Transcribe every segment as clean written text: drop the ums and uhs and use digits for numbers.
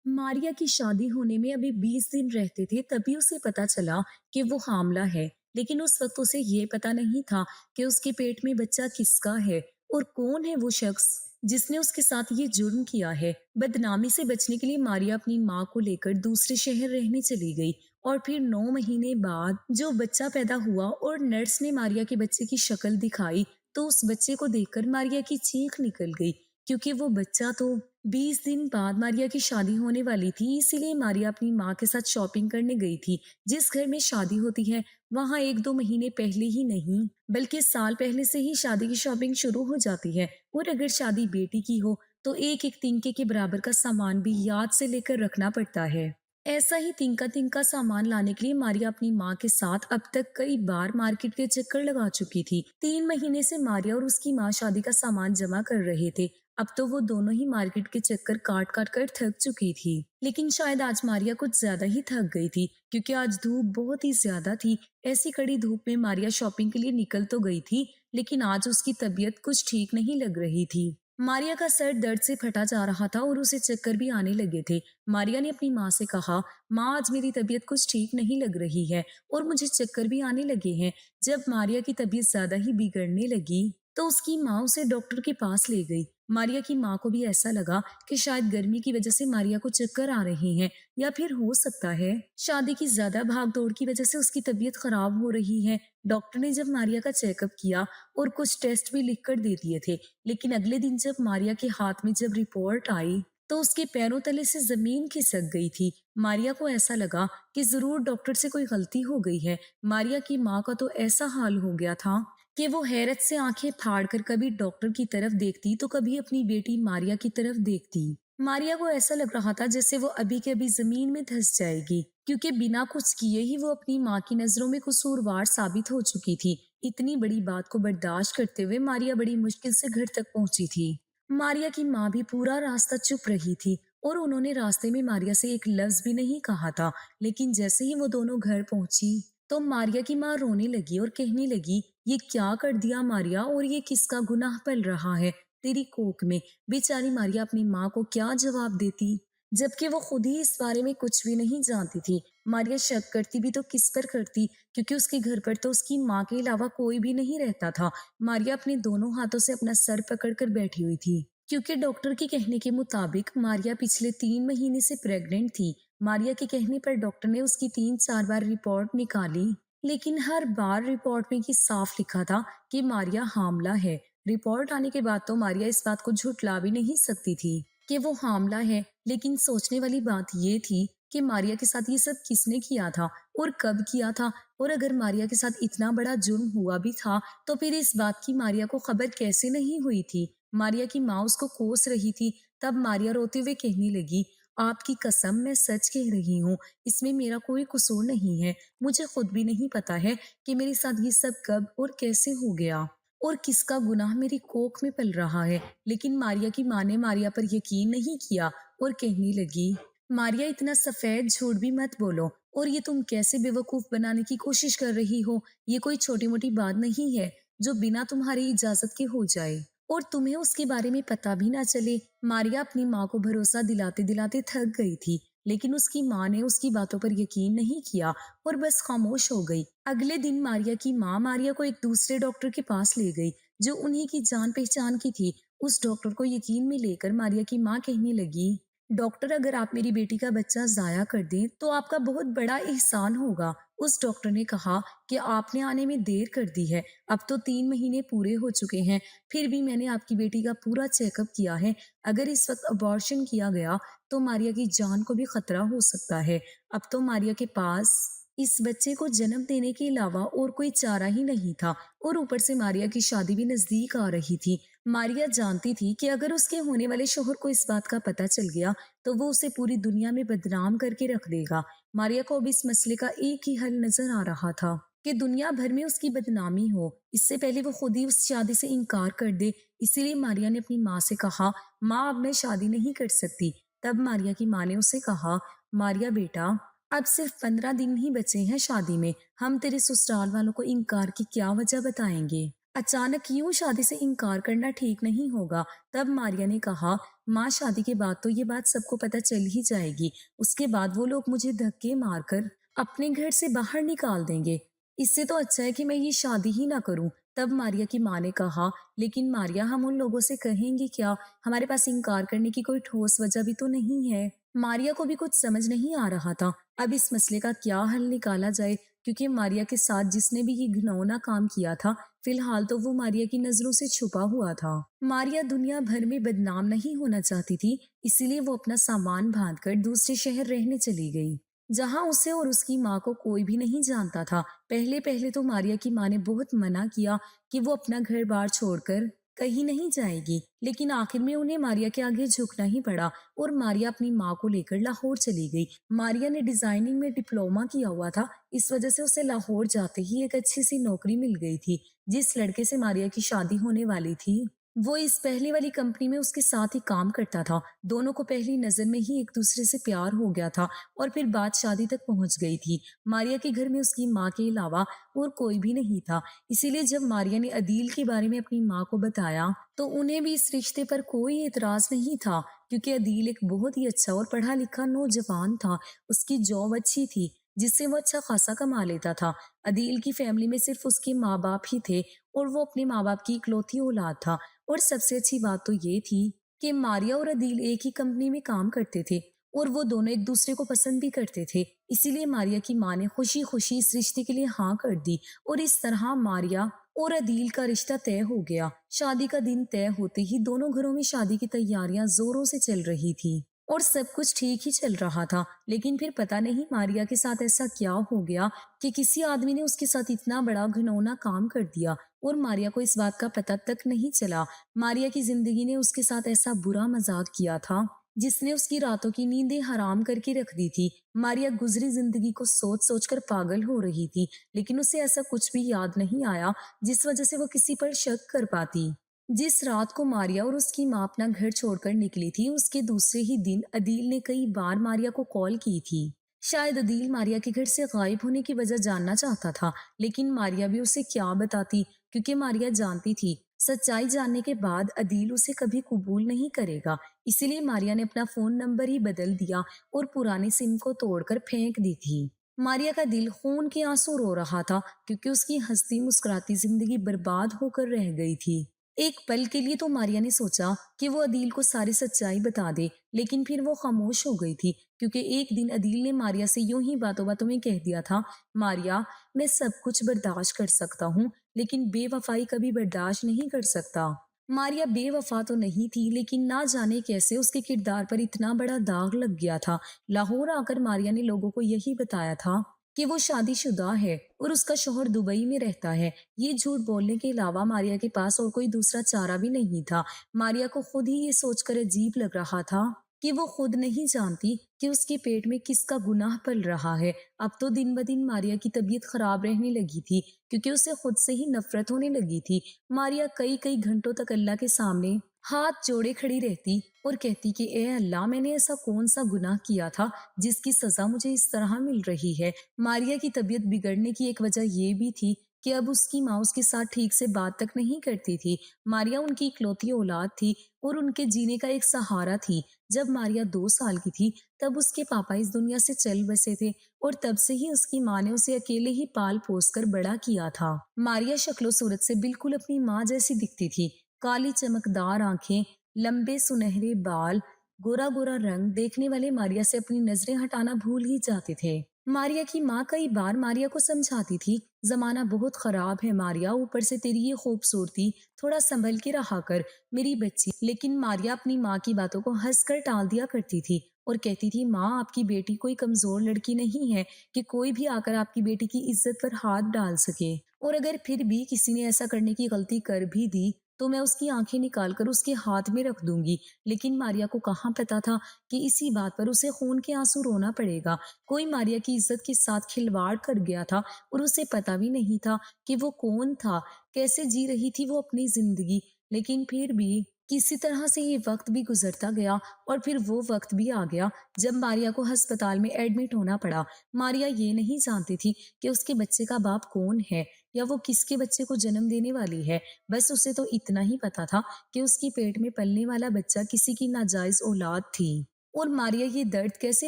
मारिया की शादी होने में अभी 20 दिन रहते थे तभी उसे पता चला कि वो हामला है। लेकिन उस वक्त उसे ये पता नहीं था कि उसके पेट में बच्चा किसका है और कौन है वो शख्स जिसने उसके साथ ये जुर्म किया है। बदनामी से बचने के लिए मारिया अपनी माँ को लेकर दूसरे शहर रहने चली गई और फिर 9 महीने बाद जो बच्चा पैदा हुआ और नर्स ने मारिया के बच्चे की शक्ल दिखाई तो उस बच्चे को देखकर मारिया की चीख निकल गई, क्योंकि वो बच्चा तो 20 दिन बाद मारिया की शादी होने वाली थी। इसीलिए मारिया अपनी माँ के साथ शॉपिंग करने गई थी। जिस घर में शादी होती है वहां 1-2 महीने पहले ही नहीं बल्कि साल पहले से ही शादी की शॉपिंग शुरू हो जाती है। और अगर शादी बेटी की हो तो एक एक तिनके के बराबर का सामान भी याद से लेकर रखना पड़ता है। ऐसा ही तिनका तिनका सामान लाने के लिए मारिया अपनी माँ के साथ अब तक कई बार मार्केट के चक्कर लगा चुकी थी। 3 महीने से मारिया और उसकी माँ शादी का सामान जमा कर रहे थे। अब तो वो दोनों ही मार्केट के चक्कर काट काट कर थक चुकी थी। लेकिन शायद आज मारिया कुछ ज्यादा ही थक गई थी, क्योंकि आज धूप बहुत ही ज्यादा थी। ऐसी कड़ी धूप में मारिया शॉपिंग के लिए निकल तो गई थी, लेकिन आज उसकी तबीयत कुछ ठीक नहीं लग रही थी। मारिया का सर दर्द से फटा जा रहा था और उसे चक्कर भी आने लगे थे। मारिया ने अपनी माँ से कहा, माँ आज मेरी तबीयत कुछ ठीक नहीं लग रही है और मुझे चक्कर भी आने लगे हैं। जब मारिया की तबीयत ज्यादा ही बिगड़ने लगी तो उसकी माँ उसे डॉक्टर के पास ले गई। मारिया की माँ को भी ऐसा लगा कि शायद गर्मी की वजह से मारिया को चक्कर आ रहे हैं, या फिर हो सकता है शादी की ज्यादा भाग दौड़ की वजह से उसकी तबीयत खराब हो रही है। डॉक्टर ने जब मारिया का चेकअप किया और कुछ टेस्ट भी लिख कर दे दिए थे, लेकिन अगले दिन जब मारिया के हाथ में जब रिपोर्ट आई तो उसके पैरों तले से जमीन खिसक गई थी। मारिया को ऐसा लगा कि जरूर डॉक्टर से कोई गलती हो गई है। मारिया की माँ का तो ऐसा हाल हो गया था कि वो हैरत से आंखें फाड़ कर कभी डॉक्टर की तरफ देखती तो कभी अपनी बेटी मारिया की तरफ देखती। मारिया को ऐसा लग रहा था जैसे वो अभी के अभी जमीन में धंस जाएगी, क्योंकि बिना कुछ किए ही वो अपनी माँ की नजरों में कसूरवार साबित हो चुकी थी। इतनी बड़ी बात को बर्दाश्त करते हुए मारिया बड़ी मुश्किल से घर तक पहुंची थी। मारिया की माँ भी पूरा रास्ता चुप रही थी और उन्होंने रास्ते में मारिया से एक लफ्ज भी नहीं कहा था। लेकिन जैसे ही वो दोनों घर पहुंची तो मारिया की माँ रोने लगी और कहने लगी, ये क्या कर दिया मारिया, और ये किसका गुनाह पल रहा है तेरी कोख में। बेचारी मारिया अपनी माँ को क्या जवाब देती, जबकि वो खुद ही इस बारे में कुछ भी नहीं जानती थी। मारिया शक करती भी तो किस पर करती, क्योंकि उसके घर पर तो उसकी माँ के अलावा कोई भी नहीं रहता था। मारिया अपने दोनों हाथों से अपना सर पकड़कर बैठी हुई थी, क्योंकि डॉक्टर के कहने के मुताबिक मारिया पिछले 3 महीने से प्रेग्नेंट थी। मारिया के कहने पर डॉक्टर ने उसकी 3-4 बार रिपोर्ट निकाली, लेकिन हर बार रिपोर्ट में ये साफ लिखा था कि मारिया हामला है। रिपोर्ट आने के बाद तो मारिया इस बात को झुठला भी नहीं सकती थी कि वो हामला है। लेकिन सोचने वाली बात ये थी कि मारिया के साथ ये सब किसने किया था और कब किया था, और अगर मारिया के साथ इतना बड़ा जुर्म हुआ भी था तो फिर इस बात की मारिया को खबर कैसे नहीं हुई थी। मारिया की माँ उसको कोस रही थी। तब मारिया रोते हुए कहने लगी, आपकी कसम मैं सच कह रही हूँ, इसमें मेरा कोई कसूर नहीं है। मुझे खुद भी नहीं पता है कि मेरे साथ ये सब कब और कैसे हो गया और किसका गुनाह मेरी कोख में पल रहा है। लेकिन मारिया की माँ ने मारिया पर यकीन नहीं किया और कहने लगी, मारिया इतना सफेद झूठ भी मत बोलो, और ये तुम कैसे बेवकूफ बनाने की कोशिश कर रही हो। ये कोई छोटी मोटी बात नहीं है जो बिना तुम्हारी इजाजत के हो जाए और तुम्हें उसके बारे में पता भी ना चले। मारिया अपनी माँ को भरोसा दिलाते दिलाते थक गई थी, लेकिन उसकी माँ ने उसकी बातों पर यकीन नहीं किया और बस खामोश हो गई। अगले दिन मारिया की माँ मारिया को एक दूसरे डॉक्टर के पास ले गई जो उन्हीं की जान पहचान की थी। उस डॉक्टर को यकीन में लेकर मारिया की माँ कहने लगी, डॉक्टर अगर आप मेरी बेटी का बच्चा जाया कर दें तो आपका बहुत बड़ा एहसान होगा। उस डॉक्टर ने कहा कि आपने आने में देर कर दी है। अब तो 3 महीने पूरे हो चुके हैं, फिर भी मैंने आपकी बेटी का पूरा चेकअप किया है। अगर इस वक्त अबॉर्शन किया गया तो मारिया की जान को भी खतरा हो सकता है। अब तो मारिया के पास इस बच्चे को जन्म देने के अलावा और कोई चारा ही नहीं था, और ऊपर से मारिया की शादी भी नजदीक आ रही थी। मारिया जानती थी कि अगर उसके होने वाले शोहर को इस बात का पता चल गया तो वो उसे पूरी दुनिया में बदनाम करके रख देगा। मारिया को अब इस मसले का एक ही हल नजर आ रहा था कि दुनिया भर में उसकी बदनामी हो, इससे पहले वो खुद ही उस शादी से इनकार कर दे। इसीलिए मारिया ने अपनी माँ से कहा, माँ अब मैं शादी नहीं कर सकती। तब मारिया की माँ ने उसे कहा, मारिया बेटा, अब सिर्फ 15 दिन ही बचे हैं शादी में, हम तेरे ससुराल वालों को इनकार की क्या वजह बताएंगे। अचानक यूं शादी से इनकार करना ठीक नहीं होगा। तब मारिया ने कहा, माँ शादी के बाद तो ये बात सबको पता चल ही जाएगी। उसके बाद वो लोग मुझे धक्के मारकर अपने घर से बाहर निकाल देंगे। इससे तो अच्छा है कि मैं ये शादी ही ना करूं। तब मारिया की माँ ने कहा, लेकिन मारिया हम उन लोगों से कहेंगे क्या? हमारे पास इनकार करने की कोई ठोस वजह भी तो नहीं है। मारिया को भी कुछ समझ नहीं आ रहा था अब इस मसले का क्या हल निकाला जाए, क्योंकि मारिया के साथ जिसने भी ये घिनौना काम किया था फिलहाल तो वो मारिया की नजरों से छुपा हुआ था। मारिया दुनिया भर में बदनाम नहीं होना चाहती थी, इसीलिए वो अपना सामान बांधकर दूसरे शहर रहने चली गई, जहां उसे और उसकी माँ को कोई भी नहीं जानता था। पहले पहले तो मारिया की माँ ने बहुत मना किया कि वो अपना घर बार छोड़कर कहीं नहीं जाएगी, लेकिन आखिर में उन्हें मारिया के आगे झुकना ही पड़ा और मारिया अपनी माँ को लेकर लाहौर चली गई। मारिया ने डिजाइनिंग में डिप्लोमा किया हुआ था, इस वजह से उसे लाहौर जाते ही एक अच्छी सी नौकरी मिल गई थी। जिस लड़के से मारिया की शादी होने वाली थी वो इस पहले वाली कंपनी में उसके साथ ही काम करता था। दोनों को पहली नजर में ही एक दूसरे से प्यार हो गया था और फिर बात शादी तक पहुंच गई थी। मारिया के घर में उसकी माँ के अलावा और कोई भी नहीं था, इसीलिए जब मारिया ने अदील के बारे में अपनी माँ को बताया तो उन्हें भी इस रिश्ते पर कोई एतराज नहीं था, क्योंकि अदील एक बहुत ही अच्छा और पढ़ा लिखा नौजवान था। उसकी जॉब अच्छी थी जिससे वो अच्छा खासा कमा लेता था। अदील की फैमिली में सिर्फ उसके माँ बाप ही थे और वो अपने माँ बाप की इकलौती औलाद था। और सबसे अच्छी बात तो ये थी कि मारिया और अदील एक ही कंपनी में काम करते थे और वो दोनों एक दूसरे को पसंद भी करते थे। इसीलिए मारिया की माँ ने खुशी खुशी इस रिश्ते के लिए हाँ कर दी और इस तरह मारिया और अदील का रिश्ता तय हो गया। शादी का दिन तय होते ही दोनों घरों में शादी की तैयारियां जोरों से चल रही थी और सब कुछ ठीक ही चल रहा था। लेकिन फिर पता नहीं मारिया के साथ ऐसा क्या हो गया कि किसी आदमी ने उसके साथ इतना बड़ा घिनौना काम कर दिया और मारिया को इस बात का पता तक नहीं चला। मारिया की जिंदगी ने उसके साथ ऐसा बुरा मजाक किया था जिसने उसकी रातों की नींदें हराम करके रख दी थी। मारिया गुजरी जिंदगी को सोच सोच कर पागल हो रही थी, लेकिन उसे ऐसा कुछ भी याद नहीं आया जिस वजह से वो किसी पर शक कर पाती। जिस रात को मारिया और उसकी माँ अपना घर छोड़कर निकली थी उसके दूसरे ही दिन अदील ने कई बार मारिया को कॉल की थी। शायद अदील मारिया के घर से गायब होने की वजह जानना चाहता था, लेकिन मारिया भी उसे क्या बताती, क्योंकि मारिया जानती थी सच्चाई जानने के बाद अदील उसे कभी कबूल नहीं करेगा। इसीलिए मारिया ने अपना फोन नंबर ही बदल दिया और पुरानी सिम को तोड़कर फेंक दी थी। मारिया का दिल खून के आंसू रो रहा था, क्योंकि उसकी हंसती मुस्कुराती जिंदगी बर्बाद होकर रह गई थी। एक पल के लिए तो मारिया ने सोचा कि वो अदील को सारी सच्चाई बता दे, लेकिन फिर वो खामोश हो गई थी, क्योंकि एक दिन अदील ने मारिया से यूं ही बातों बातों में कह दिया था, मारिया, मैं सब कुछ बर्दाश्त कर सकता हूँ लेकिन बेवफाई कभी बर्दाश्त नहीं कर सकता। मारिया बेवफा तो नहीं थी, लेकिन ना जाने कैसे उसके किरदार पर इतना बड़ा दाग लग गया था। लाहौर आकर मारिया ने लोगों को यही बताया था कि वो शादीशुदा है और उसका शौहर दुबई में रहता है। ये झूठ बोलने के अलावा मारिया के पास और कोई दूसरा चारा भी नहीं था। मारिया को खुद ही ये सोचकर अजीब लग रहा था कि वो खुद नहीं जानती कि उसके पेट में किसका गुनाह पल रहा है। अब तो दिन ब दिन मारिया की तबीयत खराब रहने लगी थी, क्योंकि उसे खुद से ही नफरत होने लगी थी। मारिया कई कई घंटों तक अल्लाह के सामने हाथ जोड़े खड़ी रहती और कहती कि ए अल्लाह, मैंने ऐसा कौन सा गुनाह किया था जिसकी सजा मुझे इस तरह मिल रही है। मारिया की तबीयत बिगड़ने की एक वजह ये भी थी कि अब उसकी माँ उसके साथ ठीक से बात तक नहीं करती थी। मारिया उनकी इकलौती औलाद थी और उनके जीने का एक सहारा थी। जब मारिया 2 साल की थी तब उसके पापा इस दुनिया से चल बसे थे और तब से ही उसकी माँ ने उसे अकेले ही पाल पोस कर बड़ा किया था। मारिया शक्लो सूरत से बिल्कुल अपनी माँ जैसी दिखती थी। काली चमकदार आंखें, लंबे सुनहरे बाल, गोरा गोरा रंग देखने वाले मारिया से अपनी नजरें हटाना भूल ही जाते थे। मारिया की माँ कई बार मारिया को समझाती थी, जमाना बहुत खराब है मारिया, ऊपर से तेरी ये खूबसूरती, थोड़ा संभल के रहा कर मेरी बच्ची। लेकिन मारिया अपनी माँ की बातों को हंसकर टाल दिया करती थी और कहती थी, माँ, आपकी बेटी कोई कमजोर लड़की नहीं है कि कोई भी आकर आपकी बेटी की इज्जत पर हाथ डाल सके। और अगर फिर भी किसी ने ऐसा करने की गलती कर भी दी तो मैं उसकी आंखें निकालकर उसके हाथ में रख दूंगी। लेकिन मारिया को कहाँ पता था कि इसी बात पर उसे खून के आंसू रोना पड़ेगा। कोई मारिया की इज्जत के साथ खिलवाड़ कर गया था और उसे पता भी नहीं था कि वो कौन था, कैसे जी रही थी वो अपनी जिंदगी। लेकिन फिर भी किसी तरह से ये वक्त भी गुजरता गया और फिर वो वक्त भी आ गया जब मारिया को अस्पताल में एडमिट होना पड़ा। मारिया ये नहीं जानती थी कि उसके बच्चे का बाप कौन है, या वो किसके बच्चे को जन्म देने वाली है। बस उसे तो इतना ही पता था कि उसकी पेट में पलने वाला बच्चा किसी की नाजायज औलाद थी। और मारिया ये दर्द कैसे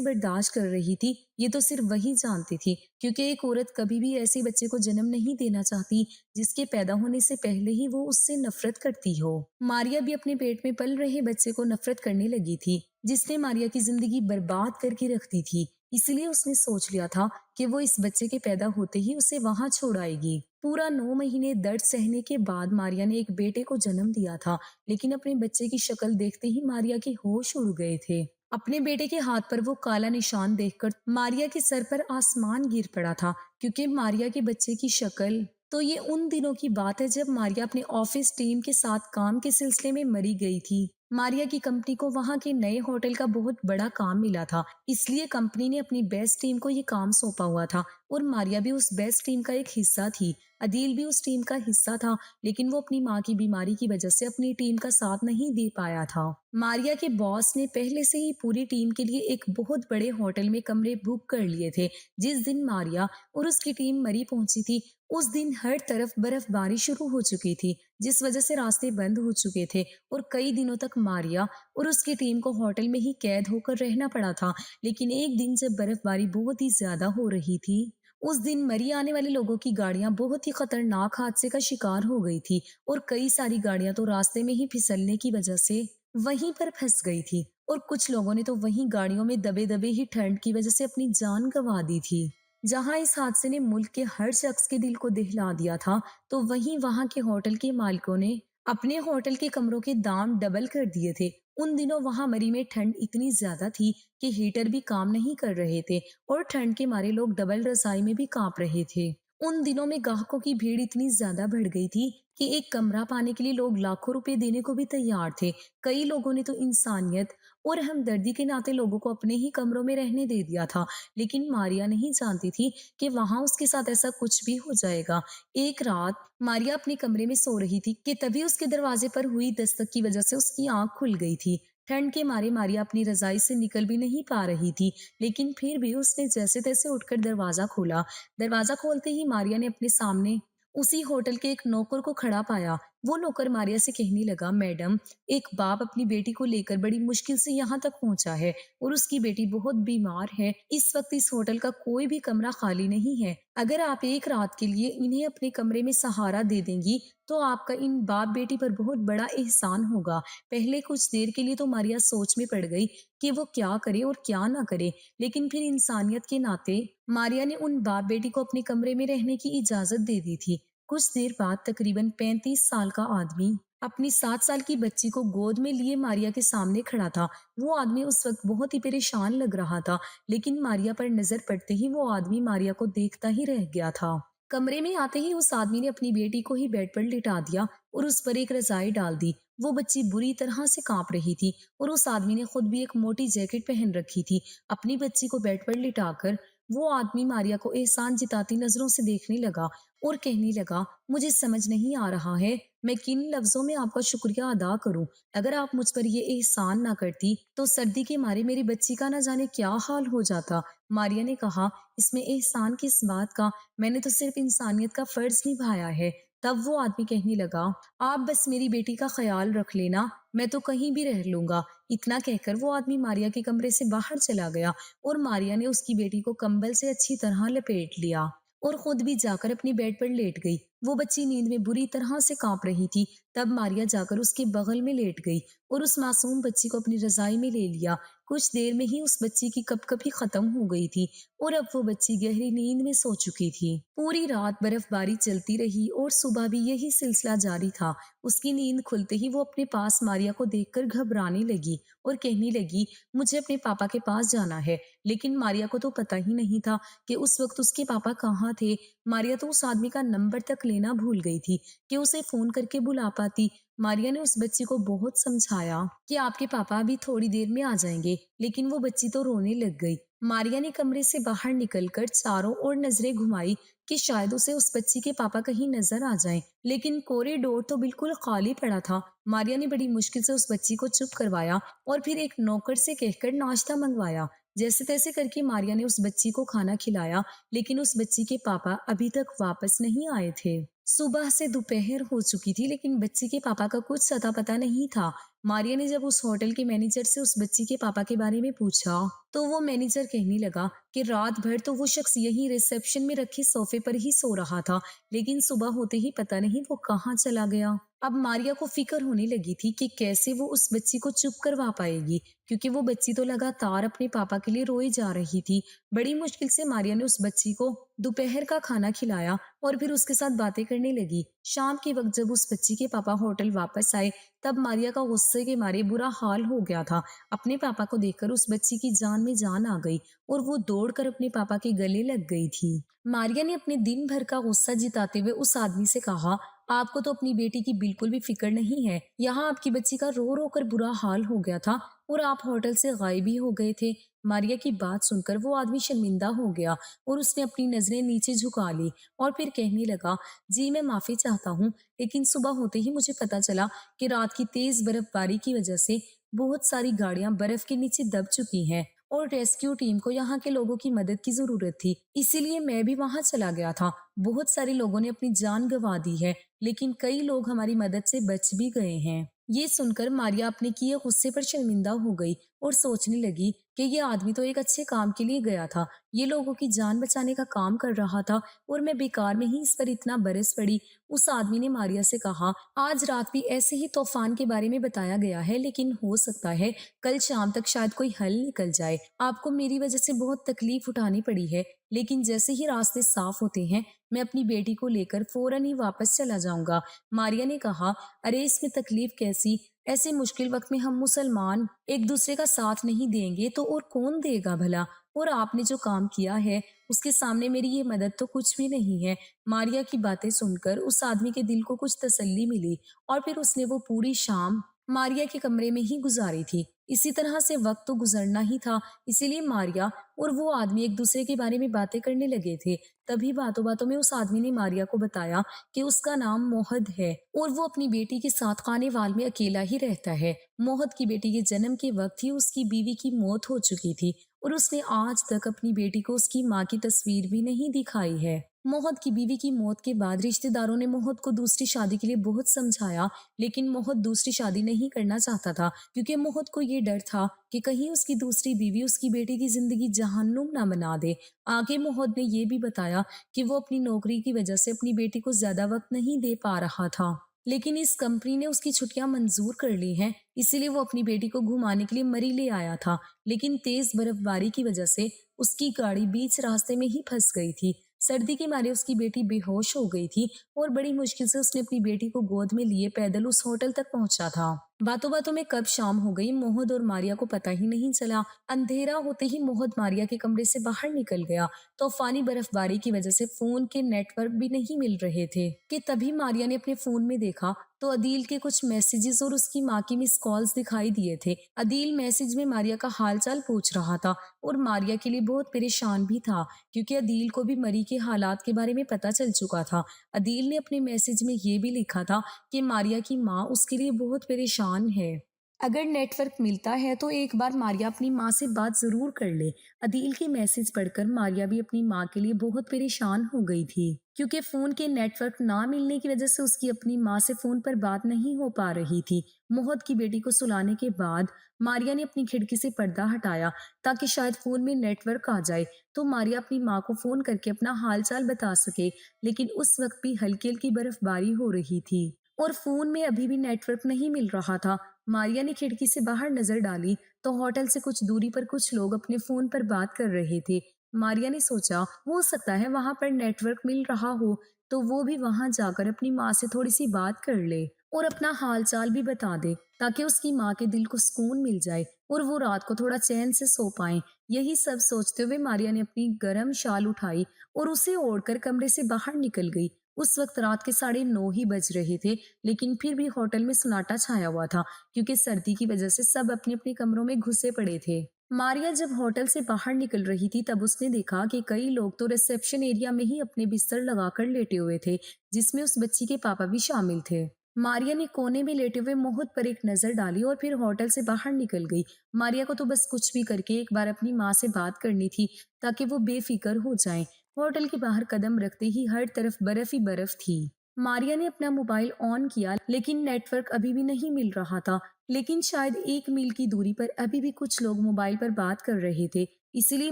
बर्दाश्त कर रही थी, ये तो सिर्फ वही जानती थी, क्योंकि एक औरत कभी भी ऐसे बच्चे को जन्म नहीं देना चाहती जिसके पैदा होने से पहले ही वो उससे नफरत करती हो। मारिया भी अपने पेट में पल रहे बच्चे को नफरत करने लगी थी, जिसने मारिया की जिंदगी बर्बाद करके रख दी थी। इसलिए उसने सोच लिया था कि वो इस बच्चे के पैदा होते ही उसे वहां छोड़ आएगी। पूरा 9 महीने दर्द सहने के बाद मारिया ने एक बेटे को जन्म दिया था, लेकिन अपने बच्चे की शक्ल देखते ही मारिया के होश उड़ गए थे। अपने बेटे के हाथ पर वो काला निशान देखकर मारिया के सर पर आसमान गिर पड़ा था, क्योंकि मारिया के बच्चे की शक्ल। तो ये उन दिनों की बात है जब मारिया अपने ऑफिस टीम के साथ काम के सिलसिले में मरी गई थी। मारिया की कंपनी को वहां के नए होटल का बहुत बड़ा काम मिला था, इसलिए कंपनी ने अपनी बेस्ट टीम को ये काम सौंपा हुआ था और मारिया भी उस बेस्ट टीम का एक हिस्सा थी। अदील भी उस टीम का हिस्सा था, लेकिन वो अपनी माँ की बीमारी की वजह से अपनी टीम का साथ नहीं दे पाया था। मारिया के बॉस ने पहले से ही पूरी टीम के लिए एक बहुत बड़े होटल में कमरे बुक कर लिए थे। जिस दिन मारिया और उसकी टीम मरी पहुंची थी, उस दिन हर तरफ बर्फबारी शुरू हो चुकी थी, जिस वजह से रास्ते बंद हो चुके थे और कई दिनों तक मारिया और उसकी टीम को होटल में ही कैद होकर रहना पड़ा था। लेकिन एक दिन जब बर्फबारी बहुत ही ज्यादा हो रही थी, उस दिन मरी आने वाले लोगों की गाड़ियां बहुत ही खतरनाक हादसे का शिकार हो गई थी और कई सारी गाड़ियां तो रास्ते में ही फिसलने की वजह से वहीं पर फंस गई थी और कुछ लोगों ने तो वहीं गाड़ियों में दबे दबे ही ठंड की वजह से अपनी जान गंवा दी थी। जहां इस हादसे ने मुल्क के हर शख्स के दिल को दहला दिया था, तो वहीं वहां के होटल के मालिकों ने अपने होटल के कमरों के दाम डबल कर दिए थे। उन दिनों वहां मरी में ठंड इतनी ज्यादा थी कि हीटर भी काम नहीं कर रहे थे और ठंड के मारे लोग डबल रजाई में भी कांप रहे थे। उन दिनों में ग्राहकों की भीड़ इतनी ज्यादा बढ़ गई थी कि एक कमरा पाने के लिए लोग लाखों रुपए देने को भी तैयार थे। कई लोगों ने तो इंसानियत और हमदर्दी के नाते लोगों को अपने ही कमरों में रहने दे दिया था। लेकिन मारिया नहीं जानती थी कि वहां उसके साथ ऐसा कुछ भी हो जाएगा। एक रात मारिया अपने कमरे में सो रही थी कि तभी उसके दरवाजे पर हुई दस्तक की वजह से उसकी आंख खुल गई थी। ठंड के मारे मारिया अपनी रजाई से निकल भी नहीं पा रही थी, लेकिन फिर भी उसने जैसे तैसे उठकर दरवाजा खोला। दरवाजा खोलते ही मारिया ने अपने सामने उसी होटल के एक नौकर को खड़ा पाया। वो नौकर मारिया से कहने लगा, मैडम, एक बाप अपनी बेटी को लेकर बड़ी मुश्किल से यहाँ तक पहुंचा है और उसकी बेटी बहुत बीमार है। इस वक्त इस होटल का कोई भी कमरा खाली नहीं है। अगर आप एक रात के लिए इन्हें अपने कमरे में सहारा दे देंगी तो आपका इन बाप बेटी पर बहुत बड़ा एहसान होगा। पहले कुछ देर के लिए तो मारिया सोच में पड़ गई कि वो क्या करे और क्या ना करे, लेकिन फिर इंसानियत के नाते मारिया ने उन बाप बेटी को अपने कमरे में रहने की इजाजत दे दी थी। कुछ देर बाद तकरीबन 35 साल का आदमी अपनी 7 साल की बच्ची को गोद में लिए मारिया के सामने खड़ा था। वो आदमी उस वक्त बहुत ही परेशान लग रहा था, लेकिन मारिया पर नजर पड़ते ही वो आदमी मारिया को देखता ही रह गया था। कमरे में आते ही उस आदमी ने अपनी बेटी को ही बेड पर लिटा दिया और उस पर एक रजाई डाल दी। वो बच्ची बुरी तरह से कांप रही थी और उस आदमी ने खुद भी एक मोटी जैकेट पहन रखी थी। अपनी बच्ची को बेड पर लिटाकर वो आदमी मारिया को एहसान जिताती नजरों से देखने लगा और कहने लगा, मुझे समझ नहीं आ रहा है मैं किन लफ्जों में आपका शुक्रिया अदा करूं। अगर आप मुझ पर ये एहसान ना करती तो सर्दी के मारे मेरी बच्ची का ना जाने क्या हाल हो जाता। मारिया ने कहा, इसमें एहसान किस बात का, मैंने तो सिर्फ इंसानियत का फर्ज निभाया है। तब वो आदमी कहने लगा, आप बस मेरी बेटी का ख्याल रख लेना, मैं तो कहीं भी रह लूंगा। इतना कहकर वो आदमी मारिया के कमरे से बाहर चला गया और मारिया ने उसकी बेटी को कंबल से अच्छी तरह लपेट लिया और खुद भी जाकर अपनी बेड पर लेट गई। वो बच्ची नींद में बुरी तरह से कांप रही थी। तब मारिया जाकर उसके बगल में लेट गई और उस मासूम बच्ची को अपनी रजाई में ले लिया। कुछ देर में ही उस बच्ची की कपकपी खत्म हो गई थी और अब वो बच्ची गहरी नींद में सो चुकी थी। पूरी रात बर्फबारी चलती रही और सुबह भी यही सिलसिला जारी था। उसकी नींद खुलते ही वो अपने पास मारिया को देखकर घबराने लगी और कहने लगी, मुझे अपने पापा के पास जाना है। लेकिन मारिया को तो पता ही नहीं था कि उस वक्त उसके पापा कहाँ थे। मारिया तो उस आदमी का नंबर तक लेना भूल गई थी कि उसे फोन करके बुला पाती। मारिया ने उस बच्ची को बहुत समझाया कि आपके पापा अभी थोड़ी देर में आ जाएंगे, लेकिन वो बच्ची तो रोने लग गई। मारिया ने कमरे से बाहर निकलकर चारों ओर नजरें घुमाई कि शायद उसे उस बच्ची के पापा कहीं नजर आ जाएं, लेकिन कॉरिडोर तो बिल्कुल खाली पड़ा था। मारिया ने बड़ी मुश्किल से उस बच्ची को चुप करवाया और फिर एक नौकर से कहकर नाश्ता मंगवाया। जैसे तैसे करके मारिया ने उस बच्ची को खाना खिलाया, लेकिन उस बच्ची के पापा अभी तक वापस नहीं आए थे। सुबह से दोपहर हो चुकी थी, लेकिन बच्ची के पापा का कुछ अता पता नहीं था। मारिया ने जब उस होटल के मैनेजर से उस बच्ची के पापा के बारे में पूछा, तो वो मैनेजर कहने लगा कि रात भर तो वो शख्स यही रिसेप्शन में रखे सोफे पर ही सो रहा था, लेकिन सुबह होते ही पता नहीं वो कहाँ चला गया। अब मारिया को फिक्र होने लगी थी कि कैसे वो उस बच्ची को चुप करवा पाएगी, क्योंकि वो बच्ची तो लगातार अपने पापा के लिए रोई जा रही थी। बड़ी मुश्किल से मारिया ने उस बच्ची को दोपहर का खाना खिलाया और फिर उसके साथ बातें करने लगी। शाम के वक्त जब उस बच्ची के पापा होटल वापस आए, तब मारिया का गुस्से के मारे बुरा हाल हो गया था। अपने पापा को देखकर उस बच्ची की जान में जान आ गई और वो दौड़कर अपने पापा के गले लग गई थी। मारिया ने अपने दिन भर का गुस्सा जिताते हुए उस आदमी से कहा, आपको तो अपनी बेटी की बिल्कुल भी फिक्र नहीं है। यहाँ आपकी बच्ची का रो रो कर बुरा हाल हो गया था और आप होटल से गायब भी हो गए थे। मारिया की बात सुनकर वो आदमी शर्मिंदा हो गया और उसने अपनी नजरें नीचे झुका ली और फिर कहने लगा, जी मैं माफी चाहता हूँ, लेकिन सुबह होते ही मुझे पता चला कि रात की तेज बर्फबारी की वजह से बहुत सारी गाड़ियां बर्फ के नीचे दब चुकी हैं और रेस्क्यू टीम को यहाँ के लोगों की मदद की जरूरत थी, इसीलिए मैं भी वहां चला गया था। बहुत सारे लोगों ने अपनी जान गंवा दी है, लेकिन कई लोग हमारी मदद से बच भी गए हैं। ये सुनकर मारिया अपने किए गुस्से पर शर्मिंदा हो गई और सोचने लगी कि ये आदमी तो एक अच्छे काम के लिए गया था, ये लोगों की जान बचाने का काम कर रहा था और मैं बेकार में ही इस पर इतना बरस पड़ी। उस आदमी ने मारिया से कहा, आज रात भी ऐसे ही तूफान के बारे में बताया गया है, लेकिन हो सकता है कल शाम तक शायद कोई हल निकल जाए। आपको मेरी वजह से बहुत तकलीफ उठानी पड़ी है, लेकिन जैसे ही रास्ते साफ होते हैं मैं अपनी बेटी को लेकर फौरन ही वापस चला जाऊंगा। मारिया ने कहा, अरे इसमें तकलीफ कैसी, ऐसे मुश्किल वक्त में हम मुसलमान एक दूसरे का साथ नहीं देंगे तो और कौन देगा भला। और आपने जो काम किया है उसके सामने मेरी ये मदद तो कुछ भी नहीं है। मारिया की बातें सुनकर उस आदमी के दिल को कुछ तसल्ली मिली और फिर उसने वो पूरी शाम मारिया के कमरे में ही गुजारी थी। इसी तरह से वक्त तो गुजरना ही था, इसीलिए मारिया और वो आदमी एक दूसरे के बारे में बातें करने लगे थे। तभी बातों बातों में उस आदमी ने मारिया को बताया कि उसका नाम मोहद है और वो अपनी बेटी के साथ खानेवाल में अकेला ही रहता है। मोहद की बेटी के जन्म के वक्त ही उसकी बीवी की मौत हो चुकी थी और उसने आज तक अपनी बेटी को उसकी माँ की तस्वीर भी नहीं दिखाई है। मोहद की बीवी की मौत के बाद रिश्तेदारों ने मोहद को दूसरी शादी के लिए बहुत समझाया, लेकिन मोहद दूसरी शादी नहीं करना चाहता था, क्योंकि मोहद को ये डर था कि कहीं उसकी दूसरी बीवी उसकी बेटी की जिंदगी जहन्नुम ना बना दे। आगे मोहद ने ये भी बताया कि वो अपनी नौकरी की वजह से अपनी बेटी को ज्यादा वक्त नहीं दे पा रहा था, लेकिन इस कंपनी ने उसकी छुट्टियां मंजूर कर ली हैं, इसीलिए वो अपनी बेटी को घुमाने के लिए मरी ले आया था। लेकिन तेज बर्फबारी की वजह से उसकी गाड़ी बीच रास्ते में ही फंस गई थी। सर्दी के मारे उसकी बेटी बेहोश हो गई थी और बड़ी मुश्किल से उसने अपनी बेटी को गोद में लिए पैदल उस होटल तक पहुंचा था। बातों बातों में कब शाम हो गई मोहद और मारिया को पता ही नहीं चला। अंधेरा होते ही मोहद मारिया के कमरे से बाहर निकल गया। तूफानी बर्फबारी की वजह से फोन के नेटवर्क भी नहीं मिल रहे थे कि तभी मारिया ने अपने फोन में देखा तो अदील के कुछ मैसेजेस और उसकी माँ की मिस कॉल्स दिखाई दिए थे। अदील मैसेज में मारिया का हालचाल पूछ रहा था और मारिया के लिए बहुत परेशान भी था, क्योंकि अदील को भी मरी के हालात के बारे में पता चल चुका था। अदील ने अपने मैसेज में ये भी लिखा था कि मारिया की माँ उसके लिए बहुत परेशान है, अगर नेटवर्क मिलता है तो एक बार मारिया अपनी माँ से बात जरूर कर ले। अदील के मैसेज पढ़कर मारिया भी अपनी माँ के लिए बहुत परेशान हो गई थी, क्योंकि फोन के नेटवर्क ना मिलने की वजह से उसकी अपनी माँ से फोन पर बात नहीं हो पा रही थी। मोहद की बेटी को सुलाने के बाद मारिया ने अपनी खिड़की से पर्दा हटाया ताकि शायद फोन में नेटवर्क आ जाए तो मारिया अपनी माँ को फोन करके अपना हालचाल बता सके, लेकिन उस वक्त भी हल्की हल्की बर्फबारी हो रही थी और फोन में अभी भी नेटवर्क नहीं मिल रहा था। मारिया ने खिड़की से बाहर नजर डाली तो होटल से कुछ दूरी पर कुछ लोग अपने फोन पर बात कर रहे थे। मारिया ने सोचा हो सकता है वहां पर नेटवर्क मिल रहा हो तो वो भी वहां जाकर अपनी माँ से थोड़ी सी बात कर ले और अपना हाल चाल भी बता दे, ताकि उसकी माँ के दिल को सुकून मिल जाए और वो रात को थोड़ा चैन से सो पाए। यही सब सोचते हुए मारिया ने अपनी गर्म शाल उठाई और उसे ओढ़कर कमरे से बाहर निकल गई। उस वक्त रात के 9:30 ही बज रहे थे, लेकिन फिर भी होटल में सन्नाटा छाया हुआ था, क्योंकि सर्दी की वजह से सब अपने अपने कमरों में घुसे पड़े थे। मारिया जब होटल से बाहर निकल रही थी तब उसने देखा कि कई लोग तो रिसेप्शन एरिया में ही अपने बिस्तर लगाकर लेटे हुए थे, जिसमें उस बच्ची के पापा भी शामिल थे। मारिया ने कोने में लेटे हुए मोहित पर एक नजर डाली और फिर होटल से बाहर निकल गई। मारिया को तो बस कुछ भी करके एक बार अपनी माँ से बात करनी थी, ताकि वो बेफिक्र हो जाए। होटल के बाहर कदम रखते ही हर तरफ बर्फ ही बर्फ थी। मारिया ने अपना मोबाइल ऑन किया, लेकिन नेटवर्क अभी भी नहीं मिल रहा था। लेकिन शायद 1 मील की दूरी पर अभी भी कुछ लोग मोबाइल पर बात कर रहे थे, इसीलिए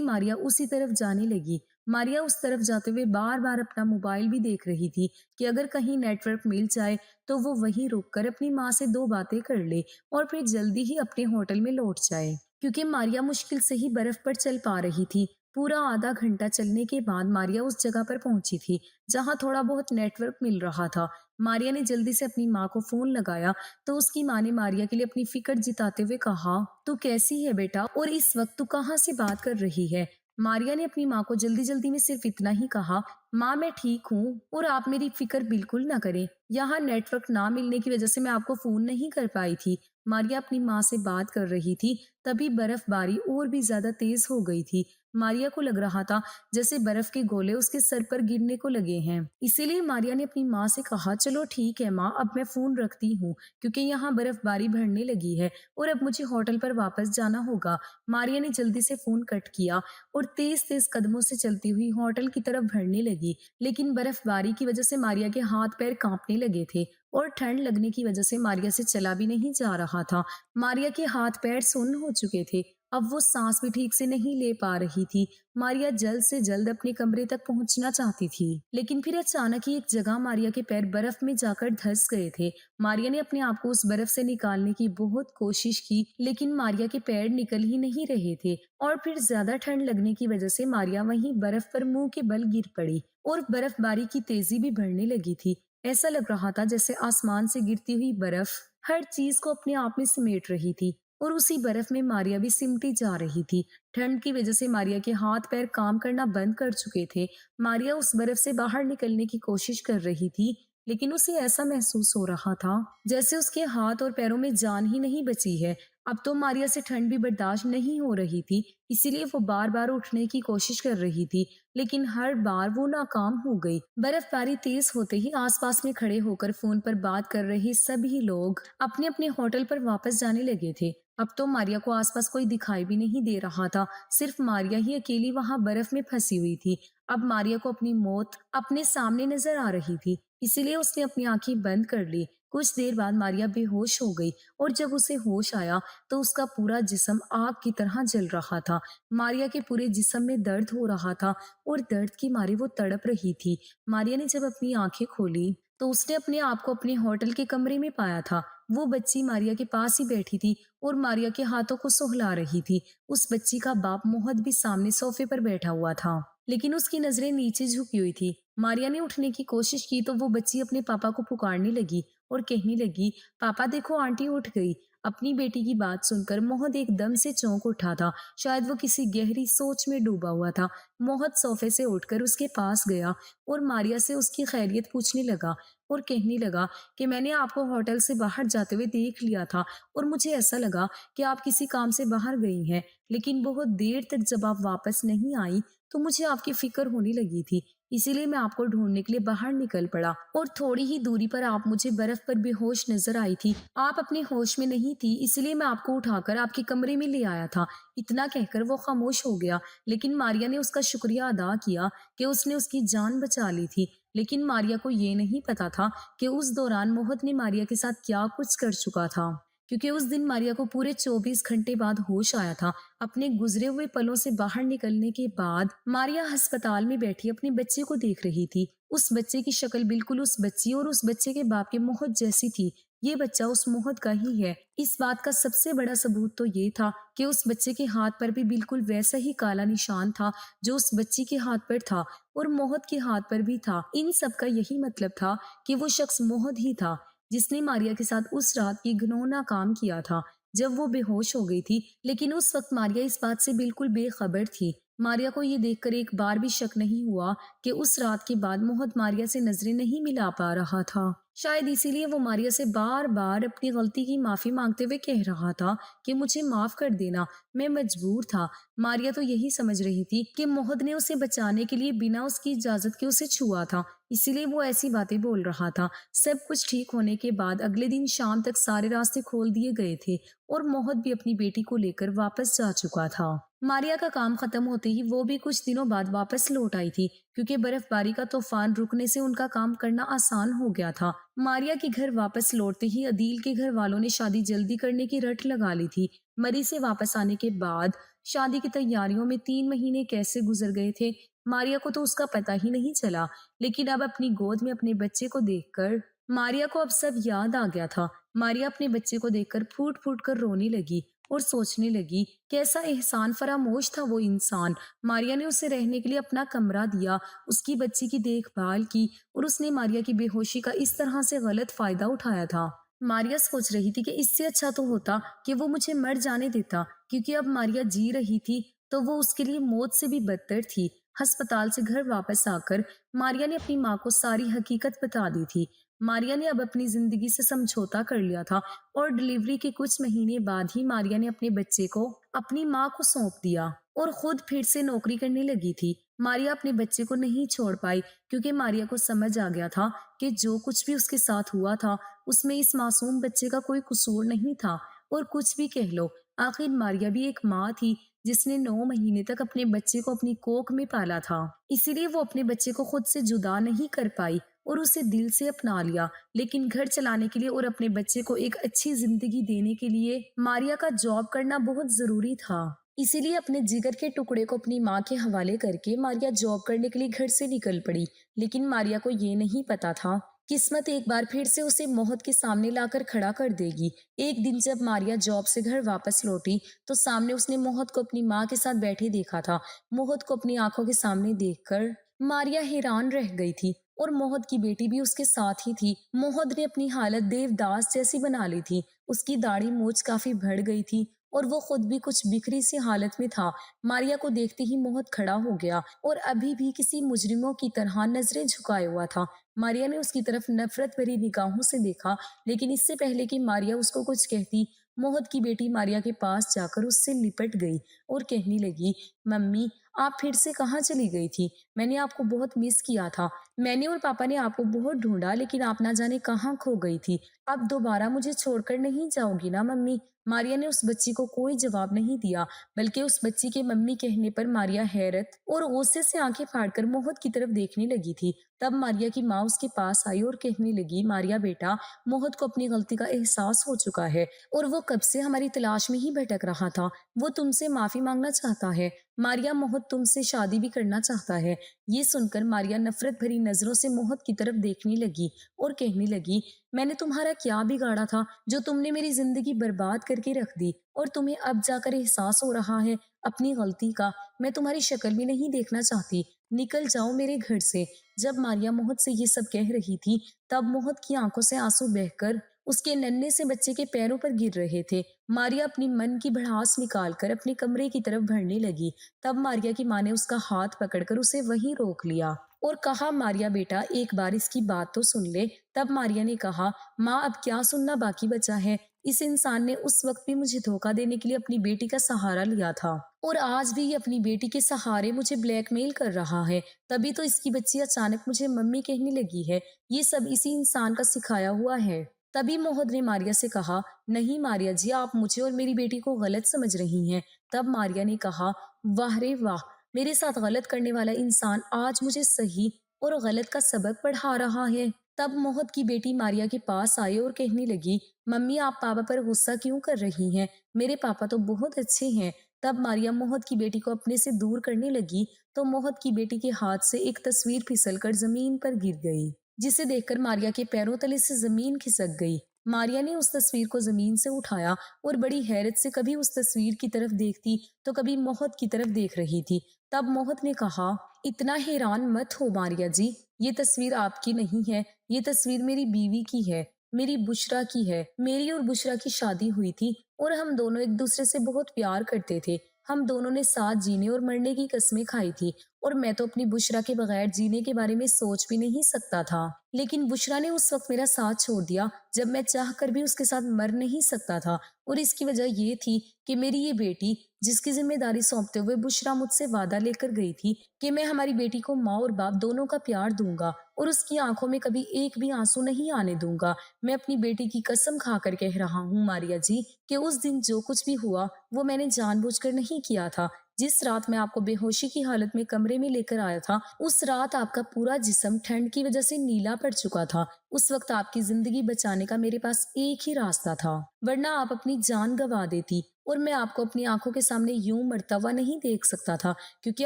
मारिया उसी तरफ जाने लगी। मारिया उस तरफ जाते हुए बार बार अपना मोबाइल भी देख रही थी, कि अगर कहीं नेटवर्क मिल जाए तो वो वहीं रुककर अपनी माँ से 2 बातें कर ले और फिर जल्दी ही अपने होटल में लौट जाए। क्योंकि मारिया मुश्किल से ही बर्फ पर चल पा रही थी। पूरा आधा घंटा चलने के बाद मारिया उस जगह पर पहुंची थी, जहां थोड़ा बहुत नेटवर्क मिल रहा था। मारिया ने जल्दी से अपनी माँ को फोन लगाया, तो उसकी माँ ने मारिया के लिए अपनी फिक्र जिताते हुए कहा, तू कैसी है बेटा, और इस वक्त तू कहाँ से बात कर रही है। मारिया ने अपनी माँ को जल्दी जल्दी में सिर्फ इतना ही कहा, माँ मैं ठीक हूँ और आप मेरी फिक्र बिल्कुल ना करें। यहाँ नेटवर्क ना मिलने की वजह से मैं आपको फोन नहीं कर पाई थी। मारिया अपनी माँ से बात कर रही थी, तभी बर्फबारी और भी ज्यादा तेज हो गई थी। मारिया को लग रहा था जैसे बर्फ के गोले उसके सर पर गिरने को लगे हैं। इसीलिए मारिया ने अपनी माँ से कहा, चलो ठीक है माँ, अब मैं फोन रखती हूँ, क्योंकि यहाँ बर्फबारी बढ़ने लगी है और अब मुझे होटल पर वापस जाना होगा। मारिया ने जल्दी से फोन कट किया और तेज तेज कदमों से चलती हुई होटल की तरफ बढ़ने लगी। लेकिन बर्फबारी की वजह से मारिया के हाथ पैर कांपने लगे थे और ठंड लगने की वजह से मारिया से चला भी नहीं जा रहा था। मारिया के हाथ पैर सुन्न हो चुके थे, अब वो सांस भी ठीक से नहीं ले पा रही थी। मारिया जल्द से जल्द अपने कमरे तक पहुंचना चाहती थी, लेकिन फिर अचानक ही एक जगह मारिया के पैर बर्फ में जाकर धंस गए थे। मारिया ने अपने आप को उस बर्फ से निकालने की बहुत कोशिश की, लेकिन मारिया के पैर निकल ही नहीं रहे थे और फिर ज्यादा ठंड लगने की वजह से मारिया वहीं बर्फ पर मुंह के बल गिर पड़ी और बर्फबारी की तेजी भी बढ़ने लगी थी। ऐसा लग रहा था जैसे आसमान से गिरती हुई बर्फ हर चीज को अपने आप में समेट रही थी और उसी बर्फ में मारिया भी सिमटी जा रही थी। ठंड की वजह से मारिया के हाथ पैर काम करना बंद कर चुके थे। मारिया उस बर्फ से बाहर निकलने की कोशिश कर रही थी, लेकिन उसे ऐसा महसूस हो रहा था जैसे उसके हाथ और पैरों में जान ही नहीं बची है। अब तो मारिया से ठंड भी बर्दाश्त नहीं हो रही थी, इसीलिए वो बार बार उठने की कोशिश कर रही थी, लेकिन हर बार वो नाकाम हो गई। बर्फबारी तेज होते ही आसपास में खड़े होकर फोन पर बात कर रहे सभी लोग अपने अपने होटल पर वापस जाने लगे थे। अब तो मारिया को आसपास कोई दिखाई भी नहीं दे रहा था, सिर्फ मारिया ही अकेली वहां बर्फ में फंसी हुई थी। अब मारिया को अपनी मौत अपने सामने नजर आ रही थी, इसीलिए उसने अपनी आंखें बंद कर ली। कुछ देर बाद मारिया बेहोश हो गई और जब उसे होश आया तो उसका पूरा जिस्म आग की तरह जल रहा था। मारिया के पूरे जिस्म में दर्द हो रहा था और दर्द की मारे वो तड़प रही थी। मारिया ने जब अपनी आंखें खोली तो उसने अपने आप को अपने होटल के कमरे में पाया था। वो बच्ची मारिया के पास ही बैठी थी और मारिया के हाथों को सुहला रही थी। उस बच्ची का बाप मोहद भी सामने सोफे पर बैठा हुआ था, लेकिन उसकी नजरें नीचे झुकी हुई थी। मारिया ने उठने की कोशिश की तो वो बच्ची अपने पापा को पुकारने लगी और कहने लगी, पापा देखो आंटी उठ गई। अपनी बेटी की बात सुनकर मोहद एकदम से चौंक उठा था। शायद वो किसी गहरी सोच में डूबा हुआ था। मोहद सोफे से उठकर उसके पास गया और मारिया से उसकी खैरियत पूछने लगा और कहने लगा कि मैंने आपको होटल से बाहर जाते हुए देख लिया था और मुझे ऐसा लगा कि आप किसी काम से बाहर गई हैं, लेकिन बहुत देर तक जब आप वापस नहीं आई तो मुझे आपकी फिक्र होने लगी थी, इसीलिए मैं आपको ढूंढने के लिए बाहर निकल पड़ा और थोड़ी ही दूरी पर आप मुझे बर्फ पर बेहोश नजर आई थी। आप अपने होश में नहीं थी, इसलिए मैं आपको उठाकर आपके कमरे में ले आया था। इतना कहकर वो खामोश हो गया, लेकिन मारिया ने उसका शुक्रिया अदा किया कि उसने उसकी जान बचा ली थी। लेकिन मारिया को ये नहीं पता था कि उस दौरान मोहत ने मारिया के साथ क्या कुछ कर चुका था, क्योंकि उस दिन मारिया को पूरे 24 घंटे बाद होश आया था। अपने गुजरे हुए पलों से बाहर निकलने के बाद मारिया अस्पताल में बैठी अपने बच्चे को देख रही थी। उस बच्चे की शक्ल बिल्कुल उस बच्ची और उस बच्चे के बाप के मोहत जैसी थी। ये बच्चा उस मोहत का ही है। इस बात का सबसे बड़ा सबूत तो ये था कि उस बच्चे के हाथ पर भी बिल्कुल वैसा ही काला निशान था जो उस बच्ची के हाथ पर था और मोहत के हाथ पर भी था। इन सब का यही मतलब था कि वो शख्स मोहत ही था जिसने मारिया के साथ उस रात की घिनौना काम किया था जब वो बेहोश हो गई थी। लेकिन उस वक्त मारिया इस बात से बिल्कुल बेखबर थी। मारिया को ये देखकर एक बार भी शक नहीं हुआ कि उस रात के बाद मोहत मारिया से नजरें नहीं मिला पा रहा था। शायद इसीलिए वो मारिया से बार बार अपनी गलती की माफी मांगते हुए कह रहा था कि मुझे माफ कर देना, मैं मजबूर था। मारिया तो यही समझ रही थी कि मोहद ने उसे बचाने के लिए बिना उसकी इजाजत के उसे छुआ था, इसीलिए वो ऐसी बातें बोल रहा था। सब कुछ ठीक होने के बाद अगले दिन शाम तक सारे रास्ते खोल दिए गए थे और मोहद भी अपनी बेटी को लेकर वापस जा चुका था। मारिया का काम खत्म होते ही वो भी कुछ दिनों बाद वापस लौट आई थी, क्योंकि बर्फबारी का तूफान रुकने से उनका काम करना आसान हो गया था। मारिया के घर वापस लौटते ही अदील के घर वालों ने शादी जल्दी करने की रट लगा ली थी। मरी से वापस आने के बाद शादी की तैयारियों में 3 महीने कैसे गुजर गए थे, मारिया को तो उसका पता ही नहीं चला। लेकिन अब अपनी गोद में अपने बच्चे को देखकर मारिया को अब सब याद आ गया था। मारिया अपने बच्चे को देखकर फूट फूट कर रोने लगी और सोचने लगी कैसा एहसान फरामोश था वो इंसान। मारिया ने उसे रहने के लिए अपना कमरा दिया, उसकी बच्ची की देखभाल की और उसने मारिया की बेहोशी का इस तरह से गलत फायदा उठाया था। मारिया सोच रही थी कि इससे अच्छा तो होता कि वो मुझे मर जाने देता, क्योंकि अब मारिया जी रही थी तो वो उसके लिए मौत से भी बदतर थी। अस्पताल से घर वापस आकर मारिया ने अपनी माँ को सारी हकीकत बता दी थी। मारिया ने अब अपनी जिंदगी से समझौता कर लिया था और डिलीवरी के कुछ महीने बाद ही मारिया ने अपने बच्चे को अपनी माँ को सौंप दिया और खुद फिर से नौकरी करने लगी थी। मारिया अपने बच्चे को नहीं छोड़ पाई, क्योंकि मारिया को समझ आ गया था कि जो कुछ भी उसके साथ हुआ था उसमें इस मासूम बच्चे का कोई कसूर नहीं था। और कुछ भी कह लो, आखिर मारिया भी एक माँ थी जिसने 9 महीने तक अपने बच्चे को अपनी कोख में पाला था। इसीलिए वो अपने बच्चे को खुद से जुदा नहीं कर पाई और उसे दिल से अपना लिया। लेकिन घर चलाने के लिए और अपने बच्चे को एक अच्छी जिंदगी देने के लिए मारिया का जॉब करना बहुत जरूरी था। इसीलिए अपने जिगर के टुकड़े को अपनी माँ के हवाले करके मारिया जॉब करने के लिए घर से निकल पड़ी। लेकिन मारिया को ये नहीं पता था किस्मत एक बार फिर से उसे मौत के सामने लाकर खड़ा कर देगी। एक दिन जब मारिया जॉब से घर वापस लौटी तो सामने उसने मौत को अपनी माँ के साथ बैठे देखा था। मौत को अपनी आंखों के सामने देखकर मारिया हैरान रह गई थी और मौत की बेटी भी उसके साथ ही थी। मौत ने अपनी हालत देवदास जैसी बना ली थी। उसकी दाढ़ी मूछ काफी बढ़ गई थी और वो खुद भी कुछ बिखरी सी हालत में था। मारिया को देखते ही मौत खड़ा हो गया और अभी भी किसी मुजरिमों की तरह नजरें झुकाए हुआ था। मारिया ने उसकी तरफ नफरत भरी निगाहों से देखा, लेकिन इससे पहले कि मारिया उसको कुछ कहती, मोहद की बेटी मारिया के पास जाकर उससे लिपट गई और कहने लगी, मम्मी आप फिर से कहाँ चली गई थी? मैंने आपको बहुत मिस किया था। मैंने और पापा ने आपको बहुत ढूंढा, लेकिन आप ना जाने कहाँ खो गई थी। अब दोबारा मुझे छोड़कर नहीं जाओगी ना मम्मी? मारिया ने उस बच्ची को कोई जवाब नहीं दिया, बल्कि उस बच्ची के मम्मी कहने पर मारिया हैरत और गुस्से से आंखें फाड़कर मोहद की तरफ देखने लगी थी। तब मारिया की माँ उसके पास आई और कहने लगी, मारिया बेटा, मोहद को अपनी गलती का एहसास हो चुका है और वो कब से हमारी तलाश में ही भटक रहा था। वो तुमसे माफी मांगना चाहता है। मारिया, मोहद तुमसे शादी भी करना चाहता है। ये सुनकर मारिया नफरत भरी नजरों से मोहद की तरफ देखने लगी और कहने लगी, मैंने तुम्हारा क्या बिगाड़ा था जो तुमने मेरी जिंदगी बर्बाद करके रख दी और तुम्हें अब जाकर एहसास हो रहा है अपनी गलती का। मैं तुम्हारी शक्ल भी नहीं देखना चाहती, निकल जाओ मेरे घर से। जब मारिया मोहद से ये सब कह रही थी तब मोहद की आंखों से आंसू बहकर उसके नन्हे से बच्चे के पैरों पर गिर रहे थे। मारिया अपनी मन की भड़ास निकालकर अपने कमरे की तरफ बढ़ने लगी। तब मारिया की माँ ने उसका हाथ पकड़कर उसे वहीं रोक लिया और कहा, मारिया बेटा, एक बार इसकी बात तो सुन ले। तब मारिया ने कहा, माँ अब क्या सुनना बाकी बचा है? इस इंसान ने उस वक्त भी मुझे धोखा देने के लिए अपनी बेटी का सहारा लिया था और आज भी ये अपनी बेटी के सहारे मुझे ब्लैकमेल कर रहा है। तभी तो इसकी बच्ची अचानक मुझे मम्मी कहने लगी है। ये सब इसी इंसान का सिखाया हुआ है। तभी मोहद ने मारिया से कहा, नहीं मारिया जी, आप मुझे और मेरी बेटी को गलत समझ रही हैं। तब मारिया ने कहा, वाह रे वाह, मेरे साथ गलत करने वाला इंसान आज मुझे सही और गलत का सबक पढ़ा रहा है। तब मोहद की बेटी मारिया के पास आई और कहने लगी, मम्मी आप पापा पर गुस्सा क्यों कर रही हैं? मेरे पापा तो बहुत अच्छे हैं। तब मारिया मोहद की बेटी को अपने से दूर करने लगी तो मोहद की बेटी के हाथ से एक तस्वीर फिसलकर जमीन पर गिर गई, जिसे देखकर मारिया के पैरों तले से जमीन खिसक गई। मारिया ने उस तस्वीर को जमीन से उठाया और बड़ी हैरत से कभी उस तस्वीर की तरफ देखती तो कभी मोहद की तरफ देख रही थी। तब मोहद ने कहा, इतना हैरान मत हो मारिया जी, ये तस्वीर आपकी नहीं है, ये तस्वीर मेरी बीवी की है, मेरी बुशरा की है। मेरी और बुशरा की शादी हुई थी और हम दोनों एक दूसरे से बहुत प्यार करते थे। हम दोनों ने साथ जीने और मरने की कस्में खाई थी और मैं तो अपनी बुशरा के बगैर जीने के बारे में सोच भी नहीं सकता था। लेकिन बुशरा ने उस वक्त मेरा साथ छोड़ दिया जब मैं चाह कर भी उसके साथ मर नहीं सकता था। और इसकी वजह ये थी कि मेरी ये बेटी, जिसकी जिम्मेदारी सौंपते हुए बुशरा मुझसे वादा लेकर गई थी कि मैं हमारी बेटी को माँ और बाप दोनों का प्यार दूंगा और उसकी आंखों में कभी एक भी आंसू नहीं आने दूंगा। मैं अपनी बेटी की कसम खाकर कह रहा हूँ मारिया जी कि उस दिन जो कुछ भी हुआ वो मैंने जानबूझकर नहीं किया था। जिस रात मैं आपको बेहोशी की हालत में कमरे में लेकर आया था, उस रात आपका पूरा जिस्म ठंड की वजह से नीला पड़ चुका था। उस वक्त आपकी जिंदगी बचाने का मेरे पास एक ही रास्ता था, वरना आप अपनी जान गंवा देती और मैं आपको अपनी आंखों के सामने यूं मरता हुआ नहीं देख सकता था, क्योंकि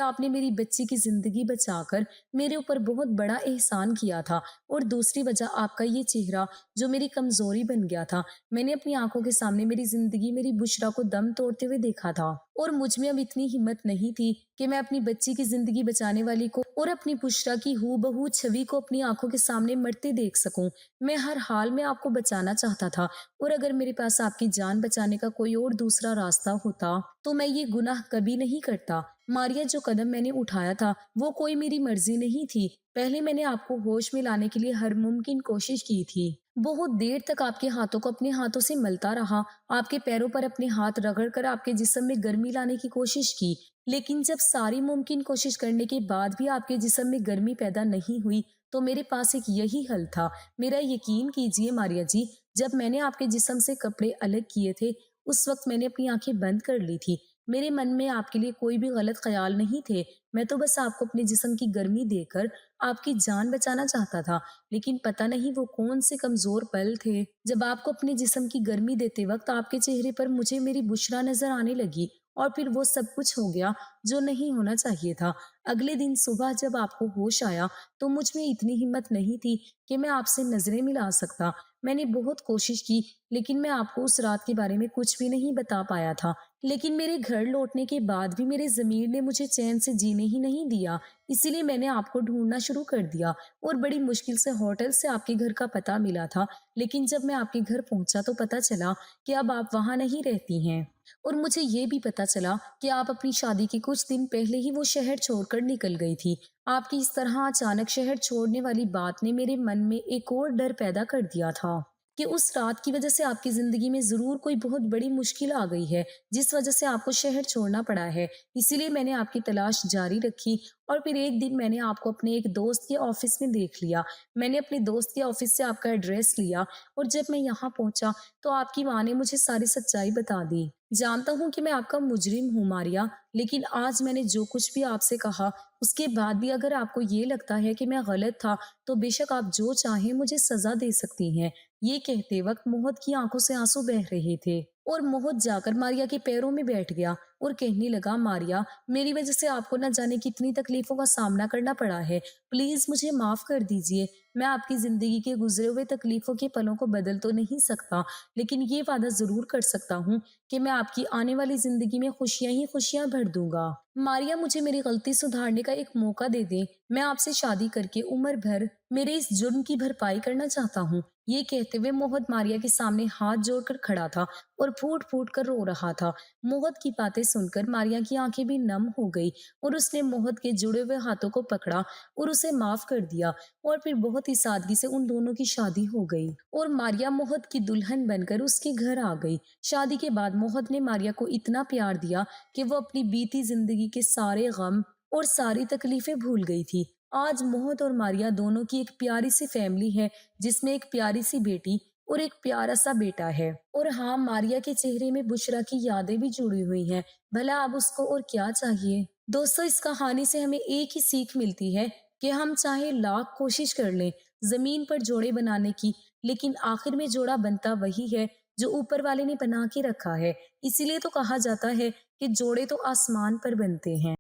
आपने मेरी बच्ची की जिंदगी बचाकर मेरे ऊपर बहुत बड़ा एहसान किया था। और दूसरी वजह आपका ये चेहरा जो मेरी कमजोरी बन गया था। मैंने अपनी आंखों के सामने मेरी जिंदगी, मेरी बुशरा को दम तोड़ते हुए देखा था और मुझ में अब इतनी हिम्मत नहीं थी कि मैं अपनी बच्ची की जिंदगी बचाने वाली को और अपनी बुशरा की हूबहू छवि को अपनी आंखों के सामने मरते देख सकूं। मैं हर हाल में आपको बचाना चाहता था और अगर मेरे पास आपकी जान बचाने का कोई और दूसरा रास्ता होता तो मैं ये गुनाह कभी नहीं करता। मारिया, जो कदम मैंने उठाया था वो कोई मेरी मर्जी नहीं थी। पहले मैंने आपको होश में लाने के लिए हर मुमकिन कोशिश की थी। बहुत देर तक आपके हाथों को अपने हाथों से मलता रहा, आपके पैरों पर अपने हाथ रगड़कर आपके जिस्म में गर्मी लाने की कोशिश की। लेकिन जब सारी मुमकिन कोशिश करने के बाद भी आपके जिस्म में गर्मी पैदा नहीं हुई तो मेरे पास एक यही हल था। मेरा यकीन कीजिए मारिया जी, जब मैंने आपके जिस्म से कपड़े अलग किए थे उस वक्त मैंने अपनी आंखें बंद कर ली थी। मेरे मन में आपके लिए कोई भी गलत ख्याल नहीं थे। मैं तो बस आपको अपने जिस्म की गर्मी देकर आपकी जान बचाना चाहता था। लेकिन पता नहीं वो कौन से कमजोर पल थे जब आपको अपने जिस्म की गर्मी देते वक्त आपके चेहरे पर मुझे मेरी बुशरा नजर आने लगी और फिर वो सब कुछ हो गया जो नहीं होना चाहिए था। अगले दिन सुबह जब आपको होश आया तो मुझ में इतनी हिम्मत नहीं थी कि मैं आपसे नजरें मिला सकता। मैंने बहुत कोशिश की लेकिन मैं आपको उस रात के बारे में कुछ भी नहीं बता पाया था। लेकिन मेरे घर लौटने के बाद भी मेरे ज़मीर ने मुझे चैन से जीने ही नहीं दिया। इसीलिए मैंने आपको ढूंढना शुरू कर दिया और बड़ी मुश्किल से होटल से आपके घर का पता मिला था। लेकिन जब मैं आपके घर पहुंचा तो पता चला कि अब आप वहां नहीं रहती हैं। और मुझे ये भी पता चला कि आप अपनी शादी के कुछ दिन पहले ही वो शहर छोड़कर निकल गई थी। आपकी इस तरह अचानक शहर छोड़ने वाली बात ने मेरे मन में एक और डर पैदा कर दिया था कि उस रात की वजह से आपकी जिंदगी में जरूर कोई बहुत बड़ी मुश्किल आ गई है जिस वजह से आपको शहर छोड़ना पड़ा है। इसीलिए मैंने आपकी तलाश जारी रखी और फिर एक दिन मैंने आपको अपने एक दोस्त के ऑफिस में देख लिया। मैंने अपने दोस्त के ऑफिस से आपका एड्रेस लिया और जब मैं यहाँ पहुंचा तो आपकी माँ ने मुझे सारी सच्चाई बता दी। जानता हूँ कि मैं आपका मुजरिम हूँ मारिया, लेकिन आज मैंने जो कुछ भी आपसे कहा उसके बाद भी अगर आपको ये लगता है कि मैं गलत था तो बेशक आप जो चाहें मुझे सजा दे सकती हैं। ये कहते वक्त मोहत की आंखों से आंसू बह रहे थे और मोहत जाकर मारिया के पैरों में बैठ गया और कहने लगा, मारिया, मेरी वजह से आपको न जाने कितनी तकलीफों का सामना करना पड़ा है। प्लीज मुझे माफ कर दीजिए। मैं आपकी जिंदगी के गुजरे हुए तकलीफों के पलों को बदल तो नहीं सकता, लेकिन ये वादा जरूर कर सकता हूँ कि मैं आपकी आने वाली जिंदगी में खुशियां ही खुशियां भर दूंगा। मारिया, मुझे मेरी गलती सुधारने का एक मौका दे दे। मैं आपसे शादी करके उम्र भर मेरे इस जुर्म की भरपाई करना चाहता हूँ। ये कहते हुए मोहत मारिया के सामने हाथ जोड़कर खड़ा था और फूट फूट कर रो रहा था। मोहत की बातें सुनकर मारिया की आंखें भी नम हो गई और उसने मोहत के जुड़े हुए हाथों को पकड़ा और उसे माफ कर दिया और फिर बहुत ही सादगी से उन दोनों की शादी हो गई और मारिया मोहत की दुल्हन बनकर उसके घर आ गई। शादी के बाद मोहत ने मारिया को इतना प्यार दिया कि वो अपनी बीती जिंदगी के सारे गम और सारी तकलीफें भूल गई थी। आज मोहत और मारिया दोनों की एक प्यारी सी फैमिली है जिसमें एक प्यारी सी बेटी और एक प्यारा सा बेटा है। और हाँ, मारिया के चेहरे में बुशरा की यादें भी जुड़ी हुई हैं। भला अब उसको और क्या चाहिए। दोस्तों, इस कहानी से हमें एक ही सीख मिलती है कि हम चाहे लाख कोशिश कर लें जमीन पर जोड़े बनाने की, लेकिन आखिर में जोड़ा बनता वही है जो ऊपर वाले ने बना के रखा है। इसीलिए तो कहा जाता है कि जोड़े तो आसमान पर बनते हैं।